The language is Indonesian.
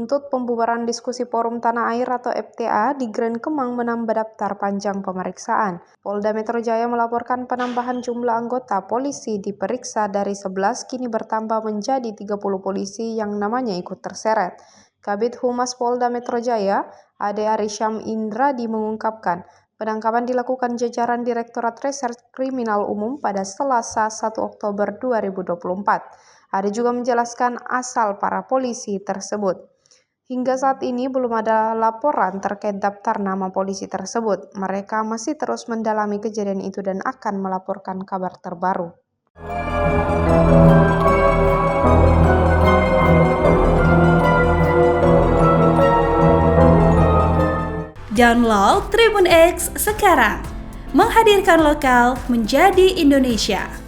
menuntut pembubaran diskusi Forum Tanah Air atau FTA di Grand Kemang menambah daftar panjang pemeriksaan. Polda Metro Jaya melaporkan penambahan jumlah anggota polisi diperiksa dari 11 kini bertambah menjadi 30 polisi yang namanya ikut terseret. Kabid Humas Polda Metro Jaya, Ade Arisham Indradi mengungkapkan, penangkapan dilakukan jajaran Direktorat Reserse Kriminal Umum pada Selasa 1 Oktober 2024. Ade juga menjelaskan asal para polisi tersebut. Hingga saat ini belum ada laporan terkait daftar nama polisi tersebut. Mereka masih terus mendalami kejadian itu dan akan melaporkan kabar terbaru. Download Tribun X sekarang, menghadirkan lokal menjadi Indonesia.